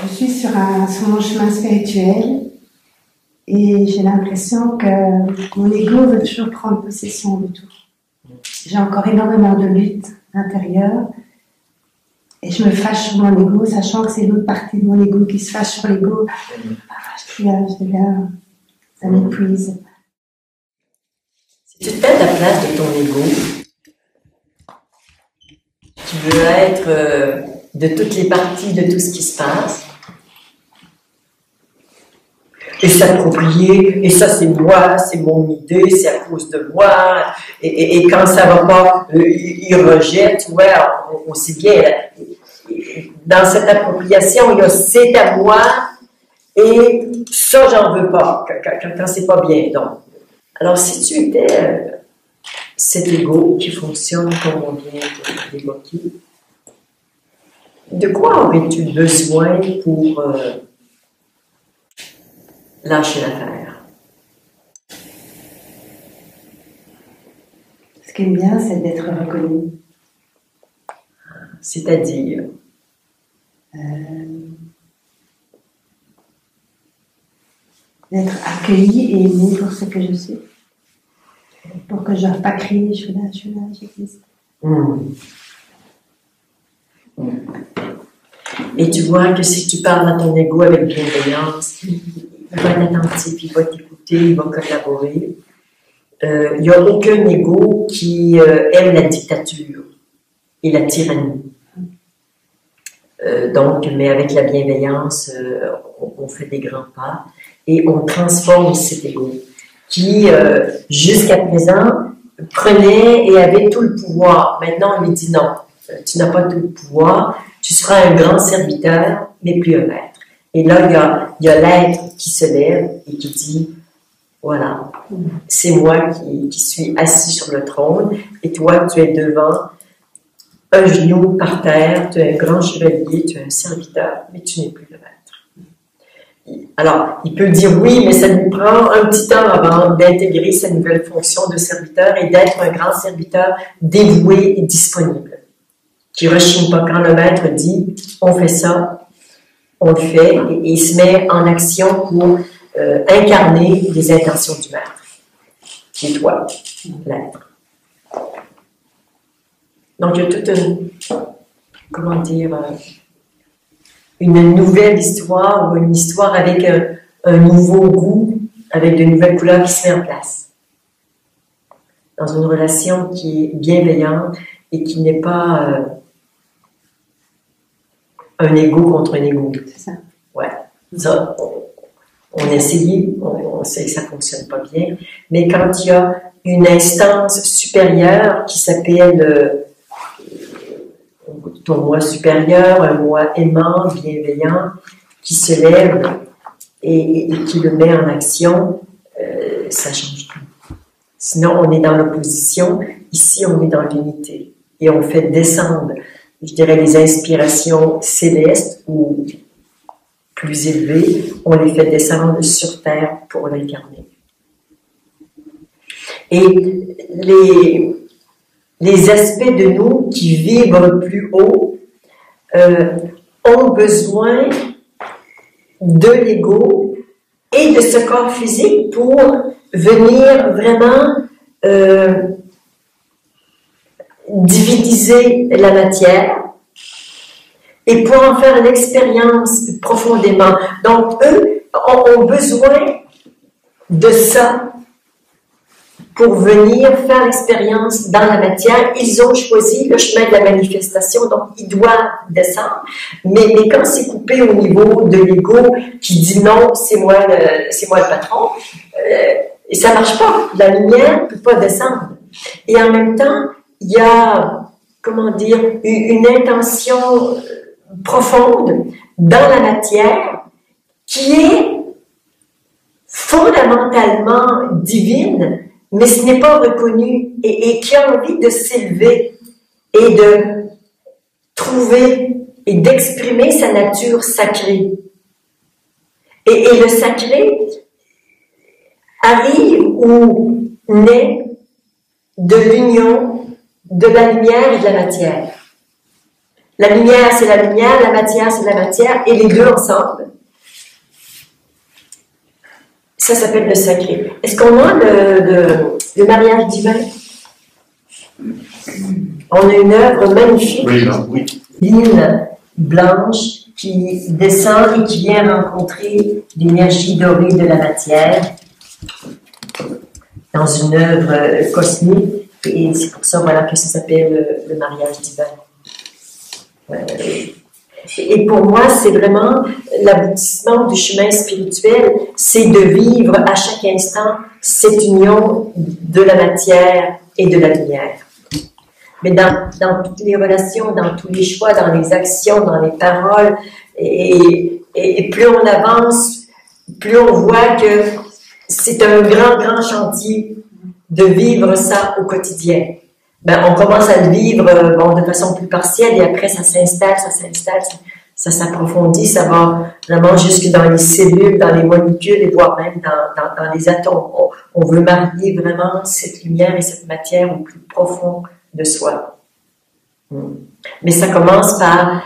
Je suis sur mon chemin spirituel et j'ai l'impression que mon ego veut toujours prendre possession de tout. J'ai encore énormément de lutte intérieure et je me fâche sur mon ego, sachant que c'est l'autre partie de mon ego qui se fâche sur l'ego. Je deviens, ça m'épuise. Si tu te mets à la place de ton ego, tu veux être de toutes les parties de tout ce qui se passe, et s'approprier, et ça c'est moi, c'est mon idée, c'est à cause de moi, et quand ça va pas, il rejette, ouais, on sait bien, dans cette appropriation, il y a c'est à moi, et ça j'en veux pas, quand c'est pas bien. Donc, alors si tu étais cet ego qui fonctionne comme on vient de l'évoquer, de quoi aurais-tu besoin pour lâcher l'affaire? Ce qui est bien, c'est d'être reconnu. C'est-à-dire? D'être accueilli et aimé pour ce que je suis. Pour que je ne pas crier, je suis là, j'existe. Et tu vois que si tu parles à ton ego avec bienveillance, il va être attentif, il va t'écouter, il va collaborer. Il n'y a aucun ego qui aime la dictature et la tyrannie. Donc, mais avec la bienveillance, on fait des grands pas et on transforme cet ego qui, jusqu'à présent, prenait et avait tout le pouvoir. Maintenant, on lui dit non, tu n'as pas tout le pouvoir, tu seras un grand serviteur, mais plus un maître. Et là, il y a l'être qui se lève et qui dit, voilà, c'est moi qui suis assis sur le trône, et toi, tu es devant, un genou par terre, tu es un grand chevalier, tu es un serviteur, mais tu n'es plus le maître. Alors, il peut dire oui, mais ça lui prend un petit temps avant d'intégrer sa nouvelle fonction de serviteur et d'être un grand serviteur dévoué et disponible, qui ne rechigne pas quand le maître dit « on fait ça », on le fait, et il se met en action pour incarner les intentions du maître, qui est toi, l'être. Donc, il y a toute une nouvelle histoire ou une histoire avec un nouveau goût, avec de nouvelles couleurs qui se met en place. Dans une relation qui est bienveillante et qui n'est pas un ego contre un ego. C'est ça. Ouais. Ça, on a essayé, on sait que ça ne fonctionne pas bien, mais quand il y a une instance supérieure qui s'appelle ton moi supérieur, un moi aimant, bienveillant, qui se lève et qui le met en action, ça change tout. Sinon, on est dans l'opposition. Ici, on est dans l'unité. Et on fait descendre, je dirais, les inspirations célestes ou plus élevées, on les fait descendre sur Terre pour l'incarner. Et les aspects de nous qui vibrent plus haut ont besoin de l'ego et de ce corps physique pour venir vraiment diviniser la matière et pour en faire une expérience profondément. Donc, eux ont besoin de ça pour venir faire l'expérience dans la matière. Ils ont choisi le chemin de la manifestation, donc ils doivent descendre. Mais quand c'est coupé au niveau de l'ego qui dit non, c'est moi le patron, et ça marche pas. La lumière ne peut pas descendre. Et en même temps, il y a, une intention profonde dans la matière qui est fondamentalement divine, mais ce n'est pas reconnu et qui a envie de s'élever et de trouver et d'exprimer sa nature sacrée. Et le sacré arrive ou naît de l'union de la lumière et de la matière. La lumière, c'est la lumière, la matière, c'est la matière, et les deux ensemble. Ça s'appelle le sacré. Est-ce qu'on a le mariage divin? On a une œuvre magnifique, fine, blanche, qui descend et qui vient rencontrer l'énergie dorée de la matière dans une œuvre cosmique. Et c'est pour ça, voilà, que ça s'appelle le mariage divin. Et pour moi, c'est vraiment l'aboutissement du chemin spirituel, c'est de vivre à chaque instant cette union de la matière et de la lumière. Mais dans toutes les relations, dans tous les choix, dans les actions, dans les paroles, et plus on avance, plus on voit que c'est un grand chantier de vivre ça au quotidien. Ben, on commence à le vivre de façon plus partielle et après ça s'installe, ça s'approfondit, ça va vraiment jusque dans les cellules, dans les molécules et voire même dans les atomes. On veut marier vraiment cette lumière et cette matière au plus profond de soi. Mais ça commence par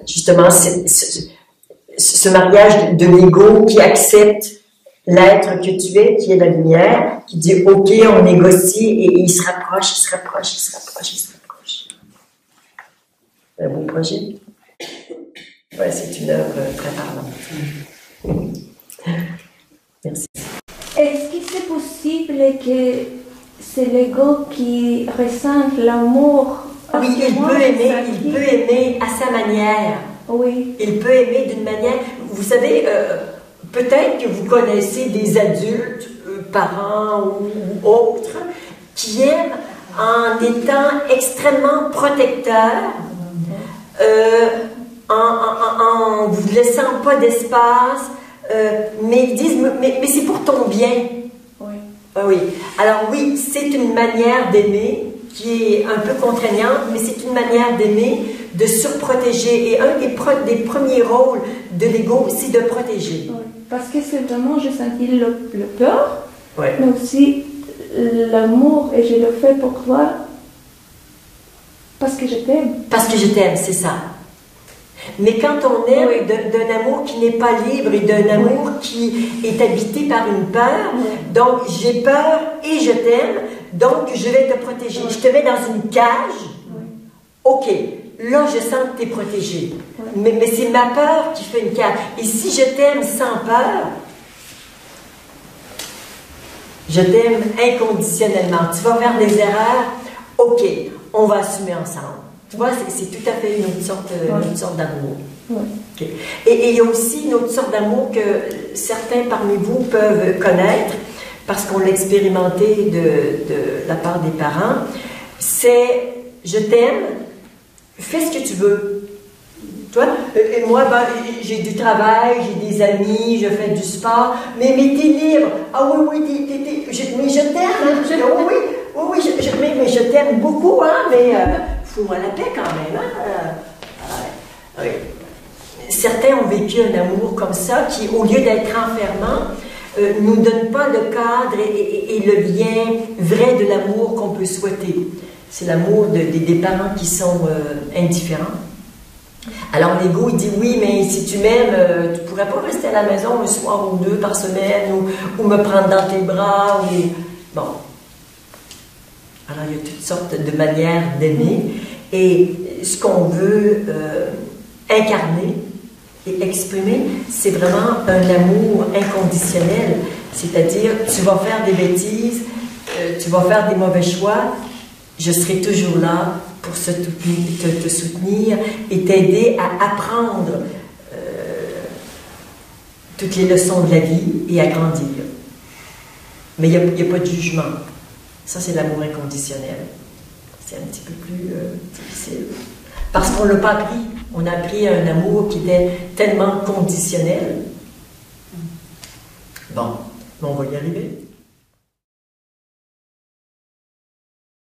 justement ce mariage de l'ego qui accepte l'être que tu es, qui est la lumière, qui dit ok, on négocie et il se rapproche. C'est un beau projet. Ouais, c'est une œuvre très parlante. Merci. Est-ce que c'est possible que c'est l'ego qui ressent l'amour? Oui, il peut aimer à sa manière. Oui. Il peut aimer d'une manière. Vous savez, peut-être que vous connaissez des adultes, parents ou autres, qui aiment en étant extrêmement protecteurs, en vous laissant pas d'espace, mais ils disent mais c'est pour ton bien. Oui. Oui. Alors oui, c'est une manière d'aimer qui est un peu contraignante, mais c'est une manière d'aimer, de surprotéger. Et un des premiers rôles de l'ego, c'est de protéger. Oui. Parce que c'est vraiment, j'ai senti le peur, ouais. Mais aussi l'amour, et je le fais pour toi parce que je t'aime. Parce que je t'aime, c'est ça. Mais quand on aime oui. d'un amour qui n'est pas libre et d'un amour qui est habité par une peur, donc j'ai peur et je t'aime, donc je vais te protéger. Je te mets dans une cage, ok, là je sens que tu es protégé. Mais c'est ma peur qui fait une cage. Et si je t'aime sans peur, je t'aime inconditionnellement. Tu vas faire des erreurs, ok, on va assumer ensemble. Tu vois, c'est tout à fait une autre sorte d'amour. Okay. Et il y a aussi une autre sorte d'amour que certains parmi vous peuvent connaître, parce qu'on l'a expérimenté de la part des parents. C'est « je t'aime, fais ce que tu veux ». Tu vois, et moi, j'ai du travail, j'ai des amis, je fais du sport, mais t'es libre. Ah oui, mais je t'aime, hein? Oui, mais je t'aime beaucoup, hein, mais fous-moi la paix quand même, hein? Oui. Certains ont vécu un amour comme ça, qui, au lieu d'être enfermant, nous donne pas le cadre et le lien vrai de l'amour qu'on peut souhaiter. C'est l'amour des parents qui sont indifférents. Alors l'ego, il dit oui, mais si tu m'aimes, tu pourrais pas rester à la maison un soir ou deux par semaine, ou me prendre dans tes bras, ou... Bon. Alors il y a toutes sortes de manières d'aimer, et ce qu'on veut incarner et exprimer, c'est vraiment un amour inconditionnel, c'est-à-dire tu vas faire des bêtises, tu vas faire des mauvais choix, je serai toujours là pour te soutenir et t'aider à apprendre toutes les leçons de la vie et à grandir. Mais il n'y a pas de jugement. Ça, c'est l'amour inconditionnel. C'est un petit peu plus difficile. Parce qu'on ne l'a pas appris. On a appris un amour qui était tellement conditionnel. Bon, on va y arriver.